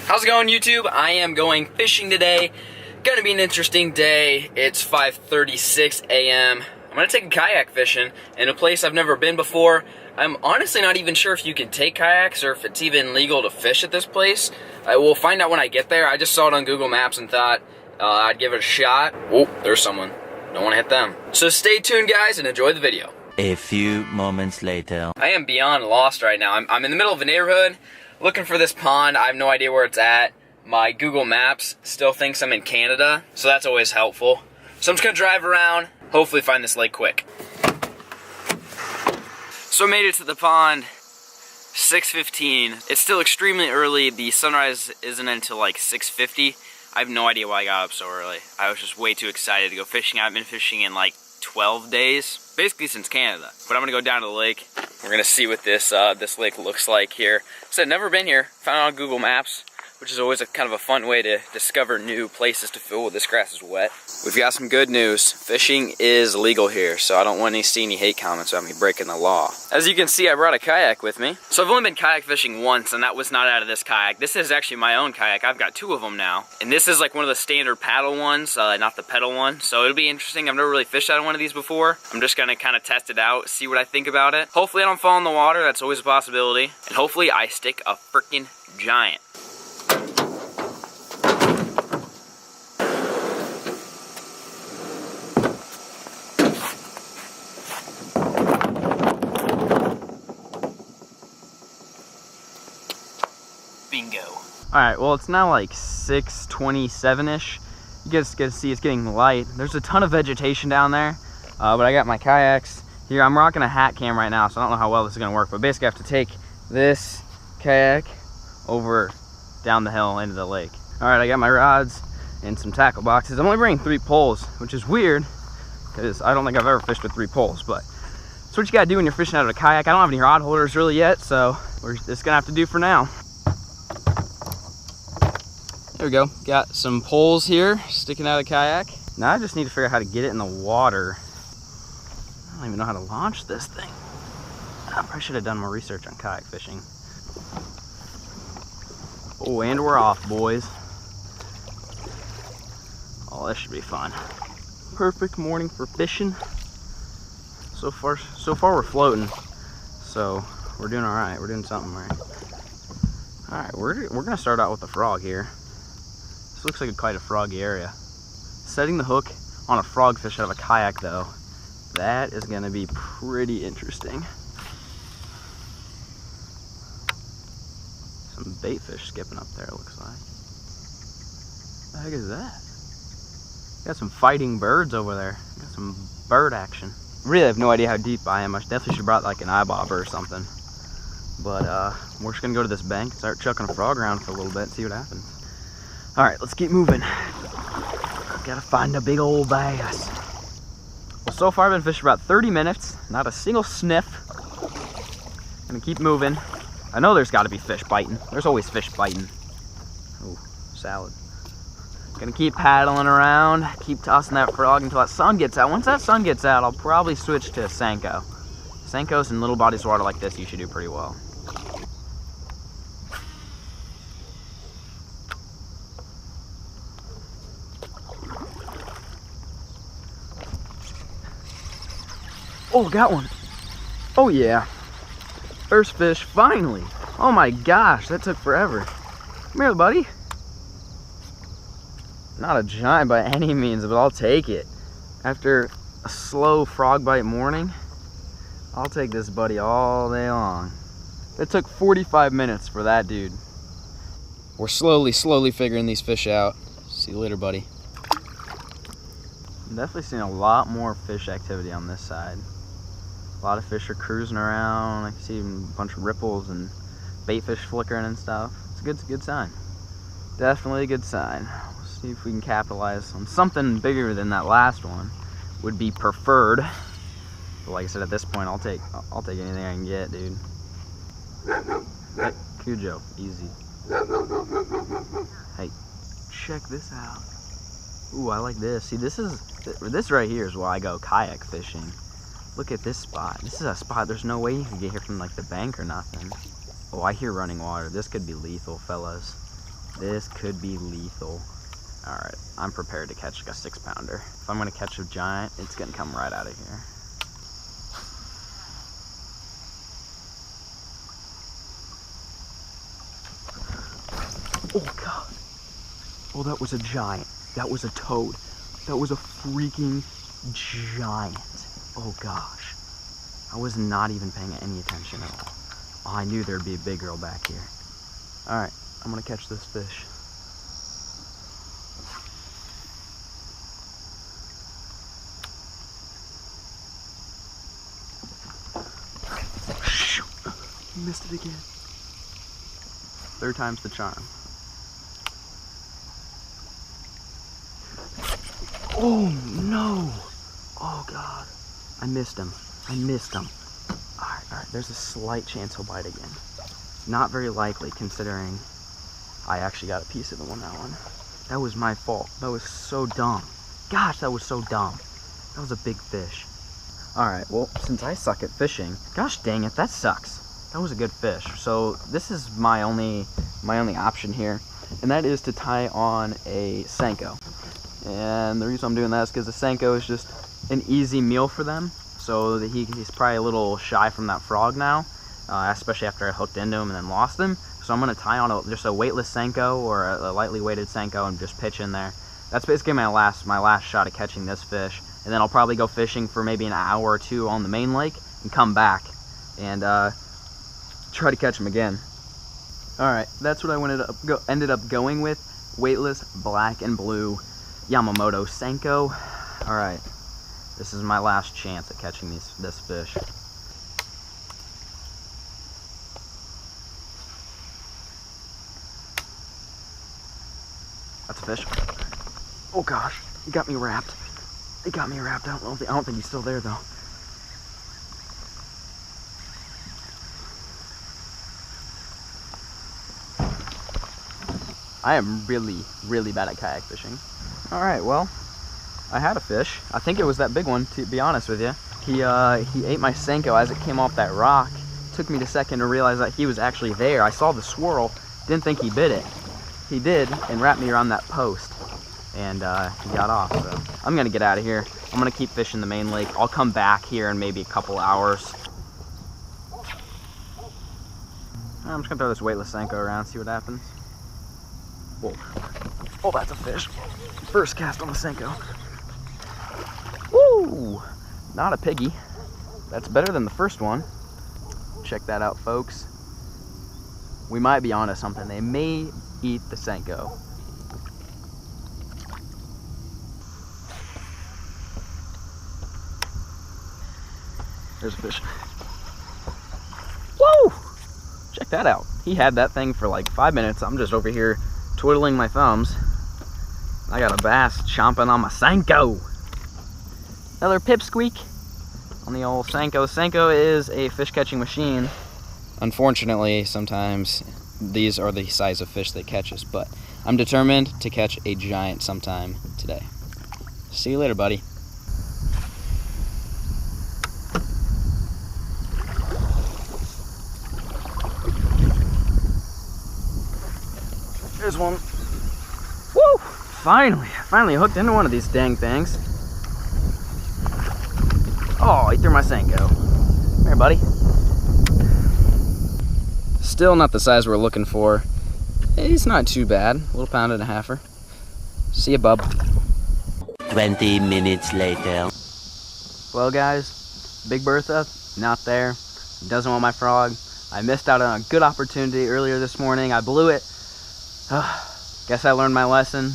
How's it going, YouTube? I am going fishing today. Gonna be an interesting day. It's 5:36 a.m. I'm gonna take a kayak fishing in a place I've never been before. I'm honestly not even sure if you can take kayaks or if it's even legal to fish at this place. I will find out when I get there. I just saw it on Google Maps and thought I'd give it a shot. Oh, there's someone. Don't want to hit them. So stay tuned, guys, and enjoy the video. A few moments later. I am beyond lost right now. I'm in the middle of a neighborhood looking for this pond. I have no idea where it's at. My Google Maps still thinks I'm in Canada, so that's always helpful. So I'm just gonna drive around, hopefully find this lake quick. So I made it to the pond, 6:15. It's still extremely early. The sunrise isn't until like 6:50. I have no idea why I got up so early. I was just way too excited to go fishing. I've been fishing in like 12 days, basically since Canada. But I'm gonna go down to the lake. We're gonna see what this lake looks like here. So I've never been here, found it on Google Maps, which is always a kind of a fun way to discover new places to fill. This grass is wet. We've got some good news. Fishing is legal here, so I don't want to see any hate comments about me breaking the law. As you can see, I brought a kayak with me. So I've only been kayak fishing once, and that was not out of this kayak. This is actually my own kayak. I've got two of them now. And this is like one of the standard paddle ones, not the pedal one. So it'll be interesting. I've never really fished out of one of these before. I'm just gonna kind of test it out, see what I think about it. Hopefully I don't fall in the water. That's always a possibility. And hopefully I stick a freaking giant. Bingo. Alright, well, it's now like 6:27-ish. You guys get to see it's getting light. There's a ton of vegetation down there, but I got my kayaks here. I'm rocking a hat cam right now, so I don't know how well this is going to work, but basically I have to take this kayak over down the hill into the lake. Alright, I got my rods and some tackle boxes. I'm only bringing 3 poles, which is weird, because I don't think I've ever fished with 3 poles, but that's what you got to do when you're fishing out of a kayak. I don't have any rod holders really yet, so we're just going to have to do for now. There we go, got some poles here sticking out of the kayak. Now I just need to figure out how to get it in the water. I don't even know how to launch this thing. I probably should have done more research on kayak fishing. Oh, and we're off, boys. Oh, this should be fun. Perfect morning for fishing. So far we're floating. So we're doing all right, we're doing something right. All right, we're gonna start out with the frog here. This looks like quite a froggy area. Setting the hook on a frog fish out of a kayak though, that is gonna be pretty interesting. Some bait fish skipping up there, it looks like. What the heck is that? Got some fighting birds over there. Got some bird action. Really have no idea how deep I am. I definitely should have brought like an eye bobber or something. But we're just gonna go to this bank and start chucking a frog around for a little bit and see what happens. All right, let's keep moving. Gotta find a big old bass. Well, so far I've been fishing for about 30 minutes, not a single sniff. Gonna keep moving. I know there's gotta be fish biting. There's always fish biting. Oh, salad. Gonna keep paddling around, keep tossing that frog until that sun gets out. Once that sun gets out, I'll probably switch to Senko. Senkos in little bodies of water like this, you should do pretty well. Oh, got one. Oh yeah. First fish, finally. Oh my gosh, that took forever. Come here, buddy. Not a giant by any means, but I'll take it. After a slow frog bite morning, I'll take this buddy all day long. It took 45 minutes for that dude. We're slowly figuring these fish out. See you later, buddy. I'm definitely seeing a lot more fish activity on this side. A lot of fish are cruising around. I can see a bunch of ripples and bait fish flickering and stuff. It's a good sign. Definitely a good sign. We'll see if we can capitalize on something bigger than that last one. Would be preferred. But like I said, at this point, I'll take anything I can get, dude. Hey, Cujo, easy. Hey, check this out. Ooh, I like this. See, this right here is why I go kayak fishing. Look at this spot. This is a spot there's no way you can get here from like the bank or nothing. Oh, I hear running water. This could be lethal, fellas. This could be lethal. Alright, I'm prepared to catch like a 6-pounder. If I'm gonna catch a giant, it's gonna come right out of here. Oh god. Oh, that was a giant. That was a toad. That was a freaking giant. Oh gosh. I was not even paying any attention at all. Oh, I knew there'd be a big girl back here. Alright, I'm gonna catch this fish. Shoot! Missed it again. 3rd time's the charm. Oh no! Oh god. I missed him. Alright, there's a slight chance he'll bite again. Not very likely considering I actually got a piece of him on that one. That was my fault. That was so dumb. Gosh, that was so dumb. That was a big fish. Alright, well, since I suck at fishing, gosh dang it, that sucks. That was a good fish. So this is my only option here, and that is to tie on a Senko. And the reason I'm doing that is because the Senko is just an easy meal for them. So that he's probably a little shy from that frog now, especially after I hooked into him and then lost him. So I'm going to tie on just a weightless Senko or a lightly weighted Senko and just pitch in there. That's basically my last shot at catching this fish. And then I'll probably go fishing for maybe an hour or 2 on the main lake and come back and try to catch him again. Alright, that's what I ended up going with. Weightless black and blue Yamamoto Senko. Alright, this is my last chance at catching this fish. That's a fish. Oh gosh, he got me wrapped. I don't think he's still there though. I am really bad at kayak fishing. Alright, well, I had a fish. I think it was that big one, to be honest with you. He ate my Senko as it came off that rock. It took me a second to realize that he was actually there. I saw the swirl, didn't think he bit it. He did, and wrapped me around that post. And he got off, so I'm gonna get out of here. I'm gonna keep fishing the main lake. I'll come back here in maybe a couple hours. I'm just gonna throw this weightless Senko around, see what happens. Whoa. Oh, that's a fish. First cast on the Senko. Woo! Not a piggy. That's better than the first one. Check that out, folks. We might be onto something. They may eat the Senko. There's a fish. Woo! Check that out. He had that thing for like 5 minutes. I'm just over here twiddling my thumbs. I got a bass chomping on my Senko. Another pipsqueak on the old Senko. Senko is a fish catching machine. Unfortunately, sometimes these are the size of fish that catches, but I'm determined to catch a giant sometime today. See you later, buddy. There's one. Woo! Finally hooked into one of these dang things. Oh, he threw my Senko. Here, buddy. Still not the size we're looking for. He's not too bad. A little pound and a halfer. See ya, bub. 20 minutes later. Well, guys, Big Bertha, not there. Doesn't want my frog. I missed out on a good opportunity earlier this morning. I blew it. Guess I learned my lesson.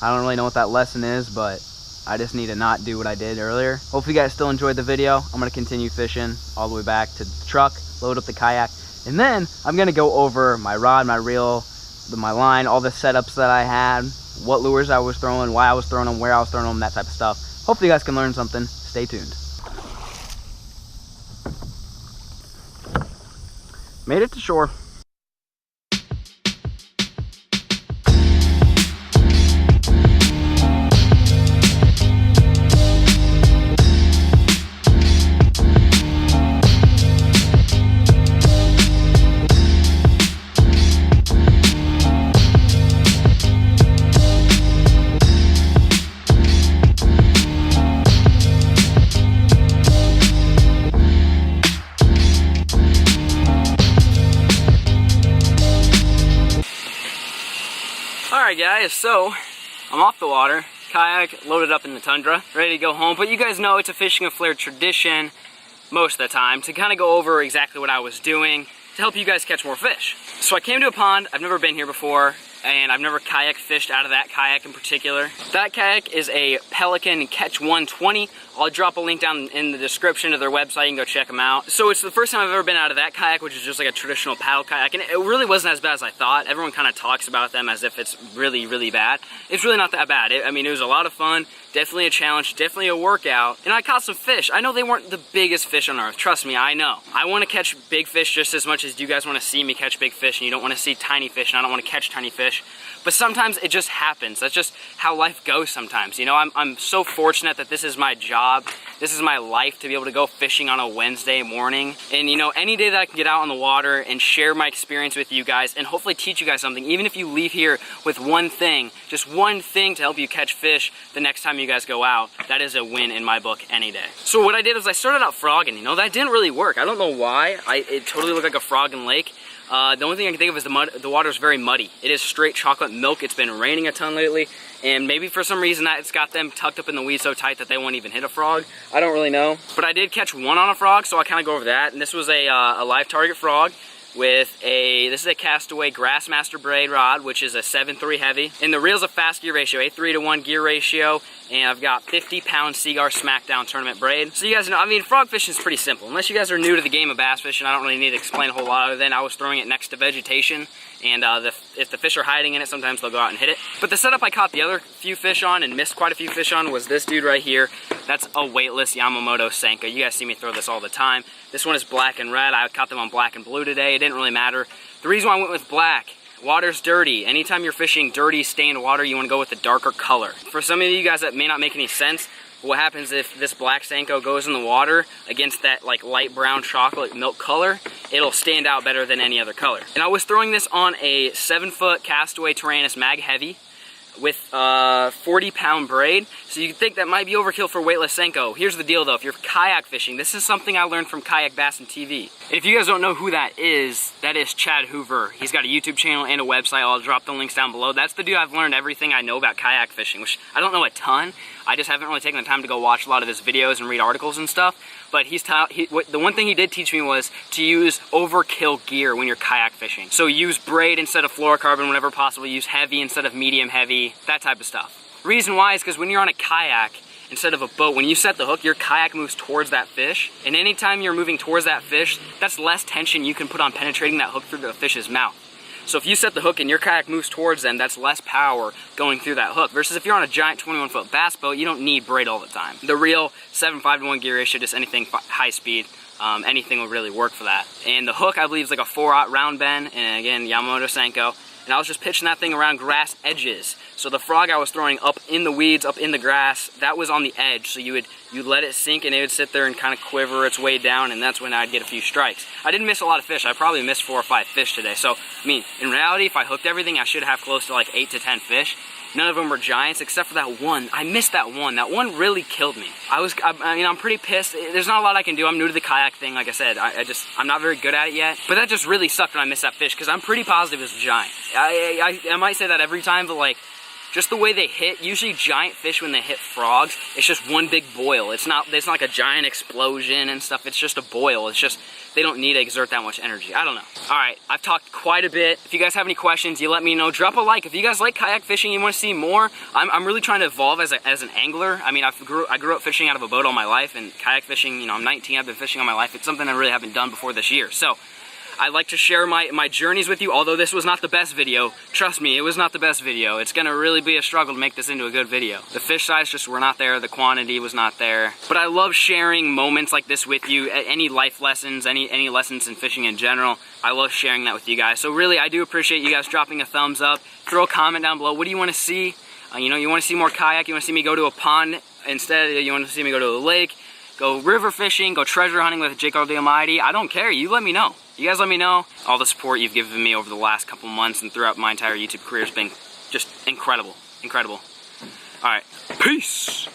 I don't really know what that lesson is, but I just need to not do what I did earlier. Hope you guys still enjoyed the video. I'm going to continue fishing all the way back to the truck, load up the kayak, and then I'm going to go over my rod, my reel, my line, all the setups that I had, what lures I was throwing, why I was throwing them, where I was throwing them, that type of stuff. Hopefully you guys can learn something. Stay tuned. Made it to shore. Alright guys, so I'm off the water, kayak loaded up in the Tundra, ready to go home. But you guys know it's a Fishing with Flair tradition most of the time to kind of go over exactly what I was doing to help you guys catch more fish. So I came to a pond, I've never been here before, and I've never kayak fished out of that kayak in particular. That kayak is a Pelican Catch 120. I'll drop a link down in the description of their website, you can go check them out. So it's the first time I've ever been out of that kayak, which is just like a traditional paddle kayak, and it really wasn't as bad as I thought. Everyone kind of talks about them as if it's really, really bad. It's really not that bad. I mean, it was a lot of fun, definitely a challenge, definitely a workout, and I caught some fish. I know they weren't the biggest fish on earth, trust me, I know. I want to catch big fish just as much as you guys want to see me catch big fish, and you don't want to see tiny fish, and I don't want to catch tiny fish. But sometimes it just happens. That's just how life goes sometimes. You know, I'm so fortunate that this is my job. This is my life to be able to go fishing on a Wednesday morning. And you know, any day that I can get out on the water and share my experience with you guys and hopefully teach you guys something, even if you leave here with one thing, just one thing to help you catch fish the next time you guys go out, that is a win in my book any day. So what I did was I started out frogging. You know, that didn't really work. I don't know why. It totally looked like a frogging lake. The only thing I can think of is the water is very muddy. It is straight chocolate milk. It's been raining a ton lately, and maybe for some reason it's got them tucked up in the weeds so tight that they won't even hit a frog. I don't really know. But I did catch one on a frog, so I'll kind of go over that. And this was a live target frog with this is a Castaway Grassmaster braid rod, which is a 7.3 heavy. And the reel's a fast gear ratio, a 3-to-1 gear ratio. And I've got 50-pound Seaguar Smackdown tournament braid. So you guys know, I mean, frog fishing is pretty simple. Unless you guys are new to the game of bass fishing, I don't really need to explain a whole lot other than I was throwing it next to vegetation. And if the fish are hiding in it, sometimes they'll go out and hit it. But the setup I caught the other few fish on and missed quite a few fish on was this dude right here. That's a weightless Yamamoto Senko. You guys see me throw this all the time. This one is black and red. I caught them on black and blue today. It didn't really matter. The reason why I went with black, water's dirty. Anytime you're fishing dirty, stained water, you want to go with the darker color. For some of you guys that may not make any sense, what happens if this black Senko goes in the water against that like light brown chocolate milk color, it'll stand out better than any other color. And I was throwing this on a 7-foot Castaway Taranis Mag Heavy with 40-pound braid. So you can think that might be overkill for weightless Senko. Here's the deal though, if you're kayak fishing, this is something I learned from Kayak Bass and TV. And if you guys don't know who that is Chad Hoover. He's got a YouTube channel and a website. I'll drop the links down below. That's the dude I've learned everything I know about kayak fishing, which I don't know a ton. I just haven't really taken the time to go watch a lot of his videos and read articles and stuff. But the one thing he did teach me was to use overkill gear when you're kayak fishing. So use braid instead of fluorocarbon whenever possible. Use heavy instead of medium heavy, that type of stuff. Reason why is because when you're on a kayak instead of a boat, when you set the hook, your kayak moves towards that fish. And anytime you're moving towards that fish, that's less tension you can put on penetrating that hook through the fish's mouth. So if you set the hook and your kayak moves towards them, that's less power going through that hook. Versus if you're on a giant 21-foot bass boat, you don't need braid all the time. The real 7.5-to-1 gear ratio, just anything high speed, anything will really work for that. And the hook, I believe, is like a 4/0 round bend, and again, Yamamoto Senko. And I was just pitching that thing around grass edges. So the frog I was throwing up in the weeds, up in the grass, that was on the edge. So you'd let it sink and it would sit there and kind of quiver its way down, and that's when I'd get a few strikes. I didn't miss a lot of fish. I probably missed 4 or 5 fish today. So, I mean, in reality, if I hooked everything, I should have close to like 8 to 10 fish. None of them were giants except for that one. I missed that one. That one really killed me. I mean, I'm pretty pissed. There's not a lot I can do. I'm new to the kayak thing, like I said. I'm not very good at it yet. But that just really sucked when I missed that fish, because I'm pretty positive it's a giant. I might say that every time, but like, just the way they hit, usually giant fish when they hit frogs, it's just one big boil. It's not like a giant explosion and stuff. It's just a boil. It's just, they don't need to exert that much energy. I don't know. All right, I've talked quite a bit. If you guys have any questions, you let me know. Drop a like. If you guys like kayak fishing, you want to see more, I'm really trying to evolve as an angler. I mean, I grew up fishing out of a boat all my life, and kayak fishing, you know, I'm 19, I've been fishing all my life. It's something I really haven't done before this year. So I like to share my journeys with you, although this was not the best video. Trust me, it was not the best video. It's gonna really be a struggle to make this into a good video. The fish size just were not there, the quantity was not there. But I love sharing moments like this with you, any life lessons, any lessons in fishing in general. I love sharing that with you guys. So really, I do appreciate you guys dropping a thumbs up. Throw a comment down below. What do you wanna see? You know, you wanna see more kayak, you wanna see me go to a pond instead, you wanna see me go to a lake, go river fishing, go treasure hunting with Jake the Almighty. I don't care, you let me know. You guys let me know. All the support you've given me over the last couple months and throughout my entire YouTube career has been just incredible. Incredible. All right, peace.